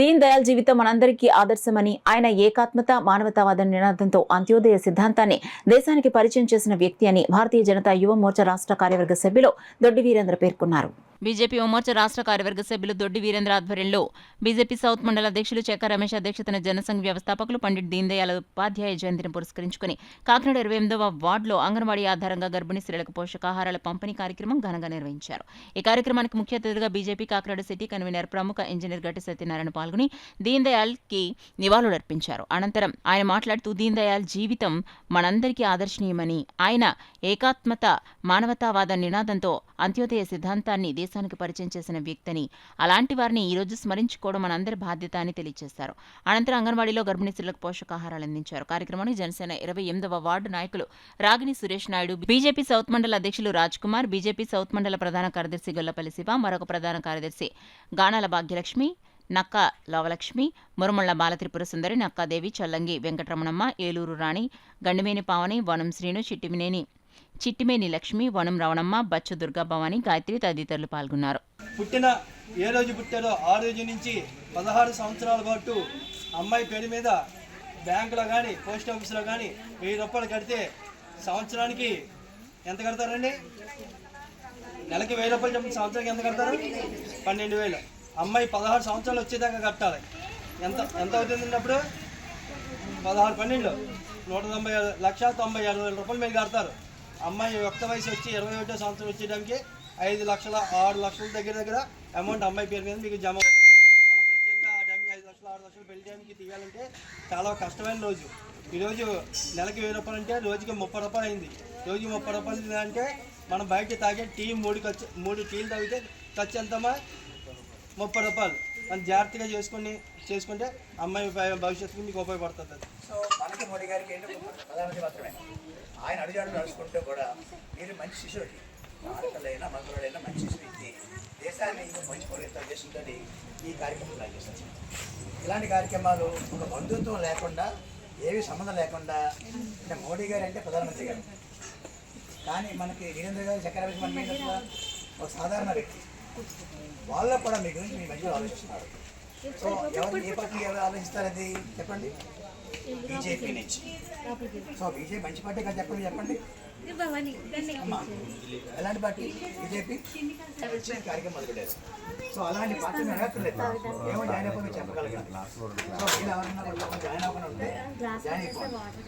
దీన్ దయాళ్ జీవితం మనందరికీ ఆదర్శమని, ఆయన ఏకాత్మత, మానవతావాద నినాదంతో అంత్యోదయ సిద్ధాంతాన్ని దేశానికి పరిచయం చేసిన వ్యక్తి అని భారతీయ జనతా యువ మోర్చా రాష్ట్ర కార్యవర్గ సభ్యులు దొడ్డి వీరేంద్ర పేర్కొన్నారు. బీజేపీ యువమోర్చా రాష్ట్ర కార్యవర్గ సభ్యులు దొడ్డి వీరేంద్ర ఆధ్వర్యంలో బీజేపీ సౌత్ మండల అధ్యక్షులు చెక్క రమేష్ అధ్యక్షతన జనసంఘ్ వ్యవస్థాపకులు పండిట్ దీన్ దయాళ్ ఉపాధ్యాయ జయంతిని పురస్కరించుకుని కాకినాడ 28వ వార్డులో అంగన్వాడీ ఆధారంగా గర్భిణీ స్త్రీలకు పోషకాహారాల పంపిణీ కార్యక్రమం ఘనంగా నిర్వహించారు. ఈ కార్యక్రమానికి ముఖ్య అతిథిగా బీజేపీ కాకినాడ సిటీ కన్వీనర్ ప్రముఖ ఇంజనీర్ గట్టి సత్యనారాయణ పాల్గొని దీన్ దయాళ్ కి నివాళులర్పించారు. అనంతరం ఆయన మాట్లాడుతూ దీన్ దయాళ్ జీవితం మనందరికీ ఆదర్శనీయమని, ఆయన ఏకాత్మత, మానవతావాద నినాదంతో అంత్యోదయ సిద్ధాంతాన్ని దేశానికి పరిచయం చేసిన వ్యక్తిని, అలాంటి వారిని ఈ రోజు స్మరించుకోవడం మనందరి బాధ్యత అని తెలియజేశారు. అనంతరం అంగన్వాడీలో గర్భిణీ స్త్రీలకు పోషకాహారాలు అందించారు. కార్యక్రమానికి జనసేన 28వ వార్డు నాయకులు రాగిని సురేష్ నాయుడు, బీజేపీ సౌత్ మండల అధ్యక్షులు రాజ్ కుమార్, బీజేపీ సౌత్ మండల ప్రధాన కార్యదర్శి గొల్లపల్లి శివ, మరొక ప్రధాన కార్యదర్శి గానాల భాగ్యలక్ష్మి, నక్క లోవలక్ష్మి, మురమళ్ల బాలత్రిపుర సుందరి, నక్కాదేవి, చల్లంగి వెంకటరమణమ్మ, ఏలూరు రాణి, గండిమేని పావని, వనం శ్రీను, చిట్టిమేని లక్ష్మి, వనం రవణమ్మ, బచ్చు దుర్గా భవాని, గాయత్రి తదితరులు పాల్గొన్నారు. పుట్టిన ఏ రోజు పుట్టారో ఆ రోజు నుంచి 16 సంవత్సరాల పాటు అమ్మాయి పేరు మీద బ్యాంకులో కానీ పోస్ట్ ఆఫీస్లో కానీ 1000 రూపాయలు కడితే సంవత్సరానికి ఎంత కడతారండి? నెలకి 1000 రూపాయలు చెప్పిన సంవత్సరానికి ఎంత కడతారు? 12,000. అమ్మాయి 16 సంవత్సరాలు వచ్చేదాకా కట్టాలి. ఎంత అవుతుంది అప్పుడు? 16 12 1,90,96,000 రూపాయలు మీరు కడతారు. అమ్మాయి యుక్త వయసు వచ్చి 21వ సంవత్సరం వచ్చేయడానికి 5 లక్షల 6 లక్షల దగ్గర అమౌంట్ అమ్మాయి పేరు మీద మీకు జమ అవుతుంది. మనం ప్రత్యేకంగా ఆ టైంకి 5 లక్షలు 6 లక్షలు పెళ్లి టైంకి తీయాలంటే చాలా కష్టమైన రోజు. ఈరోజు నెలకి 1000 రూపాయలు అంటే రోజుకి 30 రూపాయలు అయింది. రోజుకి 30 రూపాయలు అంటే మనం బయట తాగే టీ 3 టీలు తాగితే ఖర్చు ఎంతమ్మా? 30 రూపాయలు. మనం జాగ్రత్తగా చేసుకుంటే అమ్మాయి భవిష్యత్తుకి మీకు ఉపయోగపడుతుంది. సో మనకి మోడీ గారికి ఏంటో ప్రధానమంత్రి మాత్రమే ఆయన అడుగుజాడు నడుచుకుంటే కూడా మీరు మంచి శిష్యుడి, ఆడపిల్లైనా మగవాళ్ళైనా మంచి శిశువు ఇచ్చి దేశాన్ని ఇంకా మంచిపోలేత ఉద్దేశంతో ఈ కార్యక్రమం లాగేస్తారు. ఇలాంటి కార్యక్రమాలు ఒక బంధుత్వం లేకుండా, ఏవి సంబంధం లేకుండా, అంటే మోడీ గారు అంటే ప్రధానమంత్రి గారు, కానీ మనకి వీరేంద్ర గారు చక్రవర్తి మన మీద ఒక సాధారణ వ్యక్తి. వాళ్ళకు కూడా మీ గురించి మీ మంచిగా ఆలోచిస్తున్నారు. సో ఏ పార్టీ ఎవరు ఆలోచిస్తారది చెప్పండి? బీజేపీ నుంచి. సో బీజేపీ మంచి పార్టీ కదా చెప్పండి. అమ్మా ఎలాంటి పార్టీ? బీజేపీ కార్యక్రమం మొదలుపెట్టారు. సో అలాంటి పార్టీ అడగట్లేదు, ఏమో జాయిన్ అయిపోయి చెప్పగలగాలి. సో మీరు ఎవరన్నా జాయిన్ అవ్వకుండా ఉంటే జాయిన్ అయిపోండి.